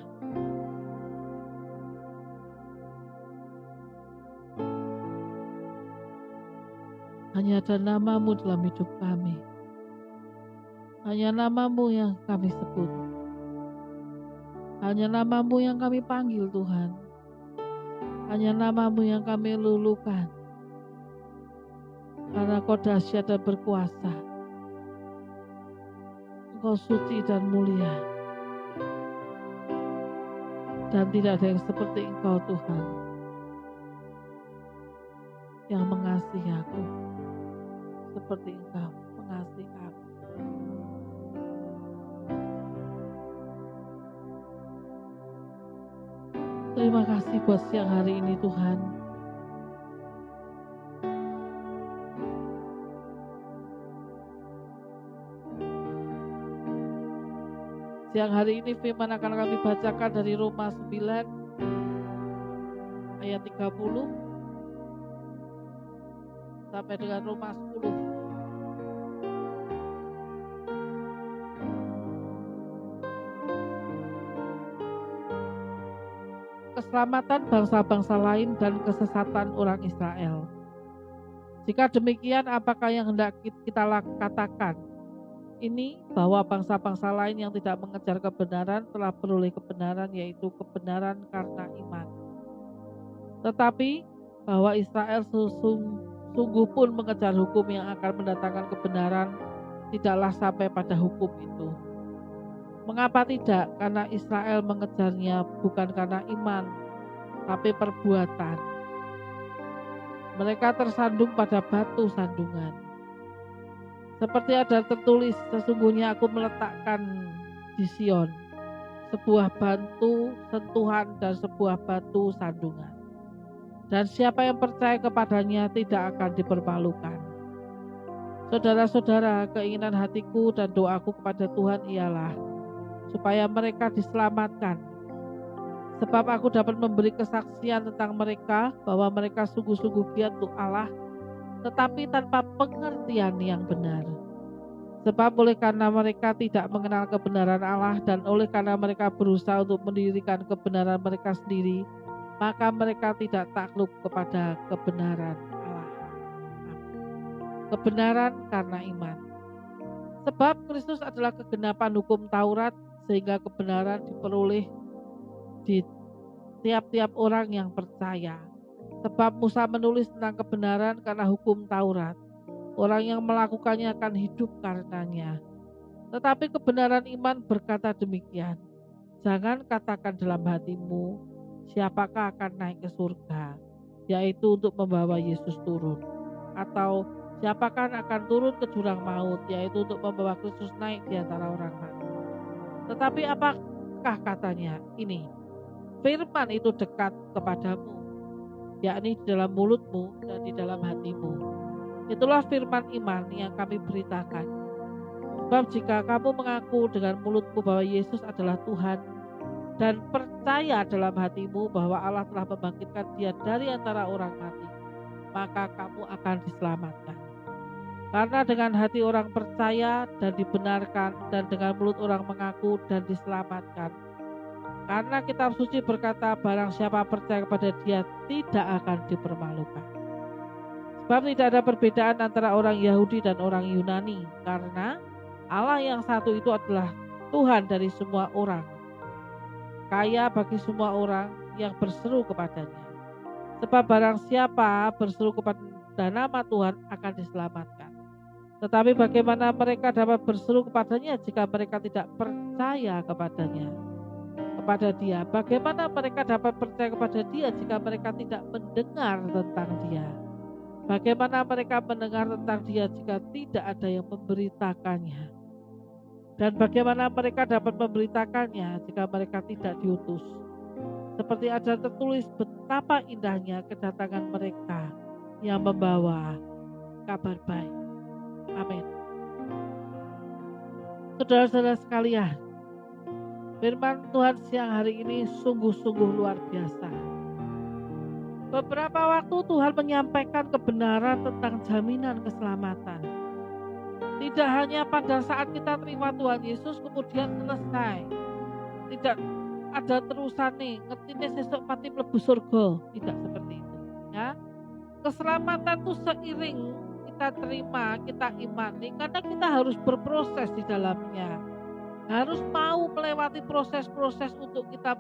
Hanya ada nama-Mu dalam hidup kami. Hanya nama-Mu yang kami sebut. Hanya nama-Mu yang kami panggil Tuhan. Hanya nama-Mu yang kami lulukan. Karena Kau dahsyat dan berkuasa. Engkau suci dan mulia. Dan tidak ada yang seperti Engkau Tuhan, yang mengasihi aku seperti Engkau mengasihi aku. Terima kasih buat siang hari ini Tuhan. Siang hari ini firman akan kami bacakan dari Roma 9 ayat 30 sampai dengan Roma 10. Keselamatan bangsa-bangsa lain dan kesesatan orang Israel. Jika demikian, apakah yang hendak kita katakan? Ini bahwa bangsa-bangsa lain yang tidak mengejar kebenaran telah beroleh kebenaran, yaitu kebenaran karena iman. Tetapi bahwa Israel sungguh pun mengejar hukum yang akan mendatangkan kebenaran, tidaklah sampai pada hukum itu. Mengapa tidak? Karena Israel mengejarnya bukan karena iman, tapi perbuatan. Mereka tersandung pada batu sandungan. Seperti ada tertulis, sesungguhnya aku meletakkan di Sion sebuah batu sentuhan dan sebuah batu sandungan. Dan siapa yang percaya kepadanya tidak akan dipermalukan. Saudara-saudara, keinginan hatiku dan doaku kepada Tuhan ialah supaya mereka diselamatkan. Sebab aku dapat memberi kesaksian tentang mereka bahwa mereka sungguh-sungguh giat untuk Allah, tetapi tanpa pengertian yang benar. Sebab oleh karena mereka tidak mengenal kebenaran Allah dan oleh karena mereka berusaha untuk mendirikan kebenaran mereka sendiri, maka mereka tidak takluk kepada kebenaran Allah. Kebenaran karena iman. Sebab Kristus adalah kegenapan hukum Taurat, sehingga kebenaran diperoleh di tiap-tiap orang yang percaya. Sebab Musa menulis tentang kebenaran karena hukum Taurat. Orang yang melakukannya akan hidup karenanya. Tetapi kebenaran iman berkata demikian, jangan katakan dalam hatimu, siapakah akan naik ke surga, yaitu untuk membawa Yesus turun. Atau siapakah akan turun ke jurang maut, yaitu untuk membawa Kristus naik di antara orang mati. Tetapi apakah katanya ini? Firman itu dekat kepadamu, yakni di dalam mulutmu dan di dalam hatimu. Itulah firman iman yang kami beritakan. Sebab jika kamu mengaku dengan mulutmu bahwa Yesus adalah Tuhan dan percaya dalam hatimu bahwa Allah telah membangkitkan Dia dari antara orang mati, maka kamu akan diselamatkan. Karena dengan hati orang percaya dan dibenarkan, dan dengan mulut orang mengaku dan diselamatkan. Karena kitab suci berkata, barang siapa percaya kepada Dia tidak akan dipermalukan. Sebab tidak ada perbedaan antara orang Yahudi dan orang Yunani, karena Allah yang satu itu adalah Tuhan dari semua orang, kaya bagi semua orang yang berseru kepadanya. Sebab barang siapa berseru kepada nama Tuhan akan diselamatkan. Tetapi bagaimana mereka dapat berseru kepadanya jika mereka tidak percaya kepada Dia? Bagaimana mereka dapat percaya kepada Dia jika mereka tidak mendengar tentang Dia? Bagaimana mereka mendengar tentang Dia jika tidak ada yang memberitakannya? Dan bagaimana mereka dapat memberitakannya jika mereka tidak diutus? Seperti ada tertulis betapa indahnya kedatangan mereka yang membawa kabar baik. Amin. Saudara-saudara sekalian, firman Tuhan siang hari ini sungguh-sungguh luar biasa. Beberapa waktu Tuhan menyampaikan kebenaran tentang jaminan keselamatan. Tidak hanya pada saat kita terima Tuhan Yesus kemudian selesai. Tidak ada terusan nih, ngerti sesuk pati mlebu surga. Tidak seperti itu. Ya, keselamatan itu seiring kita terima, kita imani, karena kita harus berproses di dalamnya. Harus mau melewati proses-proses untuk kita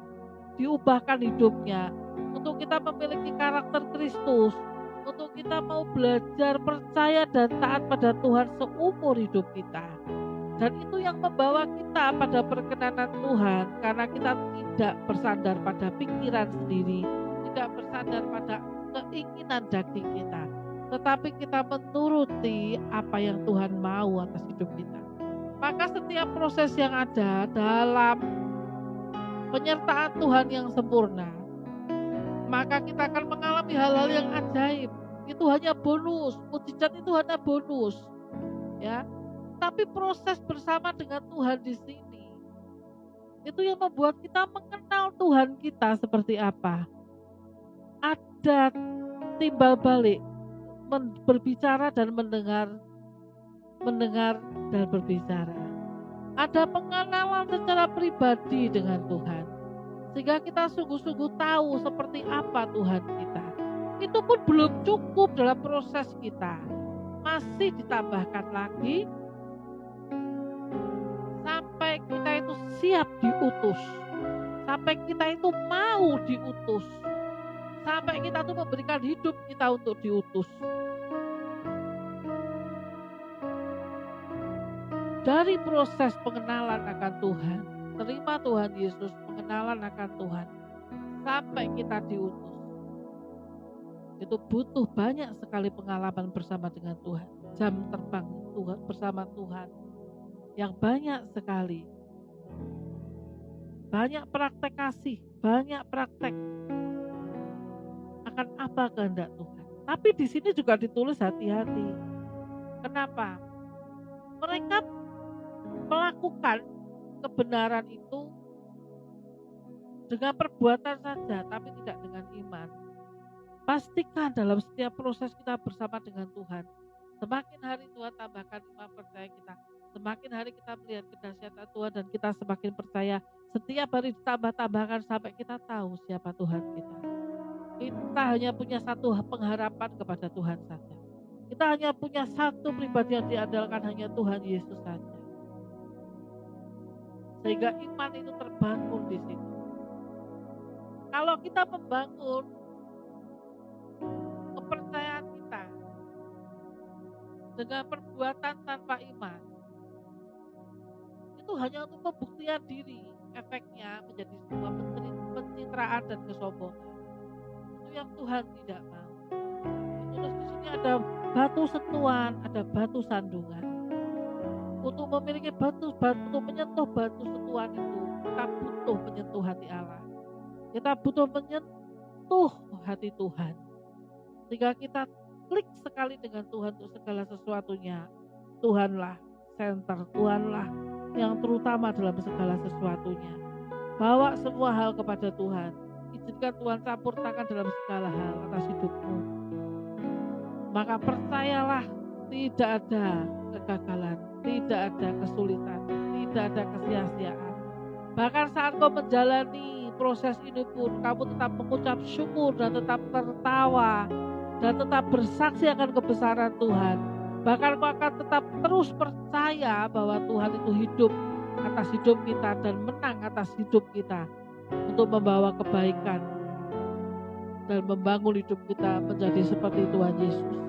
diubahkan hidupnya. Untuk kita memiliki karakter Kristus, untuk kita mau belajar percaya dan taat pada Tuhan seumur hidup kita. Dan itu yang membawa kita pada perkenanan Tuhan, karena kita tidak bersandar pada pikiran sendiri, tidak bersandar pada keinginan daging kita, tetapi kita menuruti apa yang Tuhan mau atas hidup kita. Maka setiap proses yang ada dalam penyertaan Tuhan yang sempurna, maka kita akan mengalami hal-hal yang ajaib. Itu hanya bonus, mukjizat itu hanya bonus, ya. Tapi proses bersama dengan Tuhan di sini, itu yang membuat kita mengenal Tuhan kita seperti apa. Ada timbal balik, berbicara dan mendengar dan berbicara. Ada pengenalan secara pribadi dengan Tuhan, sehingga kita sungguh-sungguh tahu seperti apa Tuhan kita. Itu pun belum cukup dalam proses kita. Masih ditambahkan lagi sampai kita itu siap diutus. Sampai kita itu mau diutus. Sampai kita tuh memberikan hidup kita untuk diutus. Dari proses pengenalan akan Tuhan, terima Tuhan Yesus, pengenalan akan Tuhan, sampai kita diutus, itu butuh banyak sekali pengalaman bersama dengan Tuhan, jam terbang Tuhan bersama Tuhan yang banyak sekali, banyak praktek kasih, banyak praktek akan apa kehendak Tuhan. Tapi di sini juga ditulis hati-hati. Kenapa? Mereka melakukan kebenaran itu dengan perbuatan saja, tapi tidak dengan iman. Pastikan dalam setiap proses kita bersama dengan Tuhan, semakin hari Tuhan tambahkan iman percaya kita, semakin hari kita melihat kedahsyatan Tuhan dan kita semakin percaya, setiap hari ditambah-tambahkan sampai kita tahu siapa Tuhan kita. Kita hanya punya satu pengharapan kepada Tuhan saja. Kita hanya punya satu pribadi yang diandalkan, hanya Tuhan Yesus saja. Sehingga iman itu terbangun di situ. Kalau kita membangun kepercayaan kita dengan perbuatan tanpa iman, itu hanya untuk pembuktian diri, efeknya menjadi sebuah pencitraan dan kesombongan. Itu yang Tuhan tidak mau. Terus di sini ada batu sentuhan, ada batu sandungan. Untuk memiliki untuk menyentuh batu sentuhan itu, kita butuh menyentuh hati Allah. Kita butuh menyentuh hati Tuhan. Sehingga kita klik sekali dengan Tuhan untuk segala sesuatunya. Tuhanlah center, Tuhanlah yang terutama dalam segala sesuatunya. Bawa semua hal kepada Tuhan. Izinkan Tuhan campur tangan dalam segala hal atas hidupmu. Maka percayalah, tidak ada kegagalan, tidak ada kesulitan, tidak ada kesia-siaan. Bahkan saat kau menjalani proses ini pun, kamu tetap mengucap syukur dan tetap tertawa dan tetap bersaksi akan kebesaran Tuhan. Bahkan kau akan tetap terus percaya bahwa Tuhan itu hidup atas hidup kita dan menang atas hidup kita untuk membawa kebaikan dan membangun hidup kita menjadi seperti Tuhan Yesus.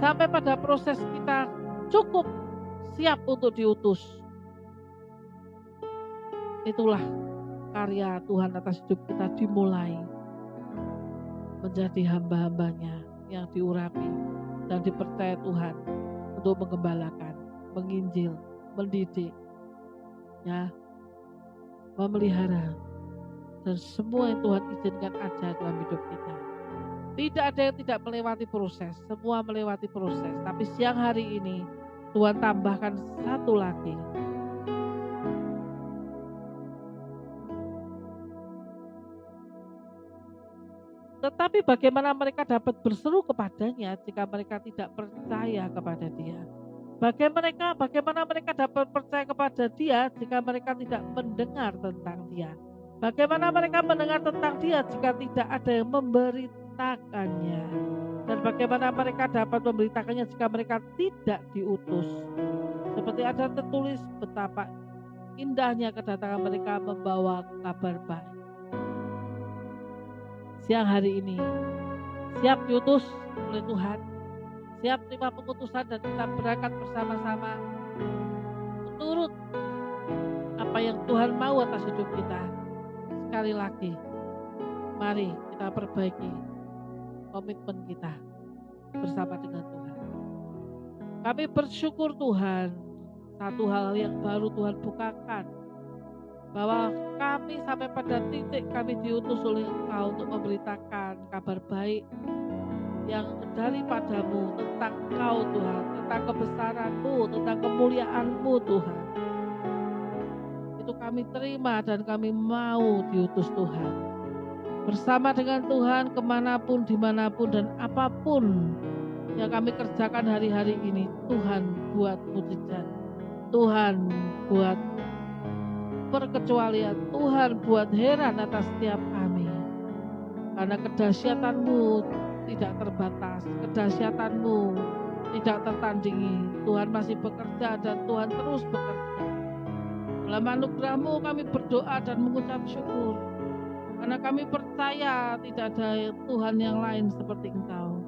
Sampai pada proses kita cukup siap untuk diutus. Itulah karya Tuhan atas hidup kita dimulai menjadi hamba-hambanya yang diurapi dan dipercaya Tuhan untuk mengembalakan, menginjil, mendidik, ya, memelihara, dan semua yang Tuhan izinkan ada dalam hidup kita. Tidak ada yang tidak melewati proses, semua melewati proses. Tapi siang hari ini Tuhan tambahkan satu lagi. Tetapi bagaimana mereka dapat berseru kepadanya jika mereka tidak percaya kepada Dia? Bagaimana mereka dapat percaya kepada Dia jika mereka tidak mendengar tentang Dia? Bagaimana mereka mendengar tentang Dia jika tidak ada yang memberitakannya? Dan bagaimana mereka dapat memberitakannya jika mereka tidak diutus? Seperti ada tertulis betapa indahnya kedatangan mereka membawa kabar baik. Siang hari ini siap diutus oleh Tuhan, siap terima pengutusan dan kita berangkat bersama-sama menurut apa yang Tuhan mau atas hidup kita. Sekali lagi, mari kita perbaiki komitmen kita bersama dengan Tuhan. Kami bersyukur Tuhan, satu hal yang baru Tuhan bukakan, bahwa kami sampai pada titik kami diutus oleh Engkau untuk memberitakan kabar baik yang daripadamu tentang Engkau Tuhan, tentang kebesaran-Mu, tentang kemuliaan-Mu Tuhan. Itu kami terima dan kami mau diutus Tuhan. Bersama dengan Tuhan kemanapun, dimanapun dan apapun yang kami kerjakan hari-hari ini, Tuhan buat mujizat, Tuhan buat perkecualian, Tuhan buat heran atas setiap kami. Karena kedahsyatan-Mu tidak terbatas, kedahsyatan-Mu tidak tertandingi. Tuhan masih bekerja dan Tuhan terus bekerja. Dalam anugerah-Mu kami berdoa dan mengucap syukur, karena kami percaya tidak ada Tuhan yang lain seperti Engkau.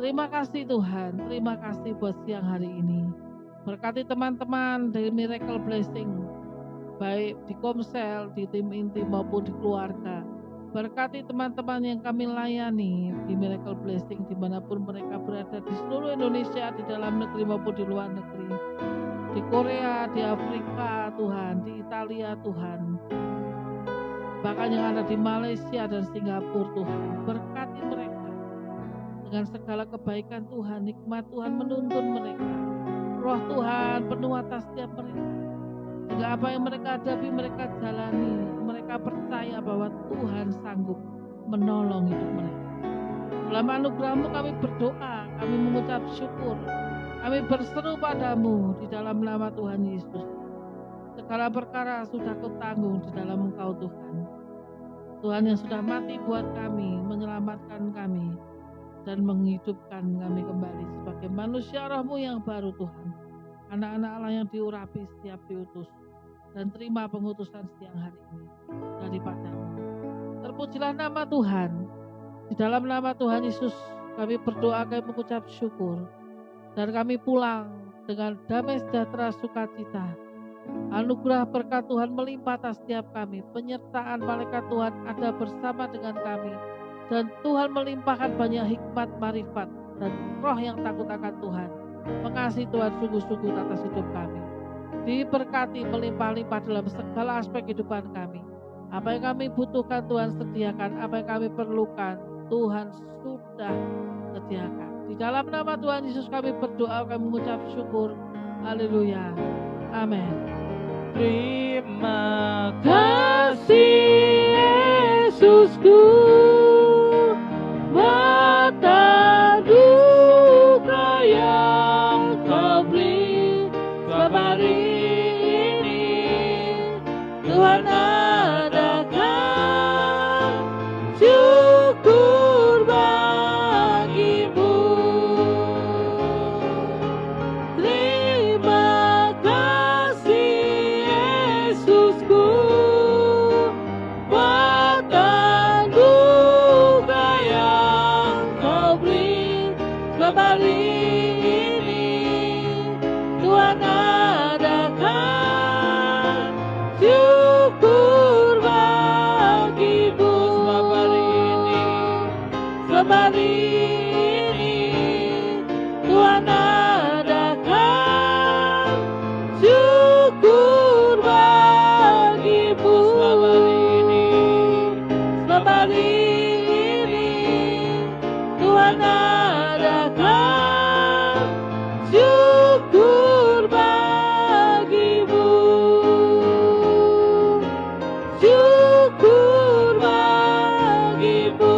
Terima kasih Tuhan, terima kasih buat siang hari ini. Berkati teman-teman dari Miracle Blessing, baik di Komsel, di tim inti maupun di keluarga. Berkati teman-teman yang kami layani di Miracle Blessing dimanapun mereka berada di seluruh Indonesia, di dalam negeri maupun di luar negeri, di Korea, di Afrika Tuhan, di Italia Tuhan, bahkan yang ada di Malaysia dan Singapura Tuhan. Berkati mereka dengan segala kebaikan Tuhan, nikmat Tuhan menuntun mereka, roh Tuhan penuh atas setiap mereka. Sehingga apa yang mereka hadapi, mereka jalani, mereka percaya bahwa Tuhan sanggup menolong hidup mereka. Dalam anugerah-Mu kami berdoa, kami mengucap syukur, kami berseru padamu di dalam nama Tuhan Yesus. Segala perkara sudah Kau tanggung di dalam Engkau Tuhan. Tuhan yang sudah mati buat kami, menyelamatkan kami, dan menghidupkan kami kembali sebagai manusia Roh-Mu yang baru Tuhan. Anak-anak Allah yang diurapi setiap diutus, dan terima pengutusan siang hari ini daripada-Mu. Terpujilah nama Tuhan. Di dalam nama Tuhan Yesus kami berdoa, kami mengucap syukur, dan kami pulang dengan damai sejahtera sukacita. Anugerah berkat Tuhan melimpah atas setiap kami. Penyertaan malaikat Tuhan ada bersama dengan kami, dan Tuhan melimpahkan banyak hikmat, marifat, dan roh yang takut akan Tuhan. Mengasihi Tuhan sungguh-sungguh atas hidup kami. Diberkati melimpah-limpah dalam segala aspek kehidupan kami. Apa yang kami butuhkan Tuhan sediakan, apa yang kami perlukan Tuhan sudah sediakan. Di dalam nama Tuhan Yesus kami berdoa, kami mengucap syukur. Haleluya. Amin. Terima kasih Yesusku, mata duka yang Kau beri sebab hari ini Tuhan adakan syukur bagimu. Terima kasih Yesusku, buatan duka yang Kau beri sebab hari ini Tuhan adakan syukur bagimu. Sebab hari ini Tuhan adakan syukur bagimu. Sebab hari ini Tuhan adakan syukur bagimu. Syukur bagimu.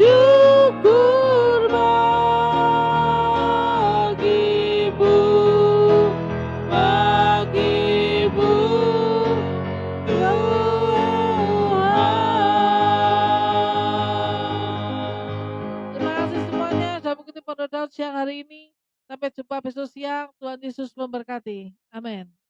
Syukur bagimu, bagimu Tuhan. Terima kasih semuanya sudah mengikuti Pendownload siang hari ini. Sampai jumpa besok siang. Tuhan Yesus memberkati. Amin.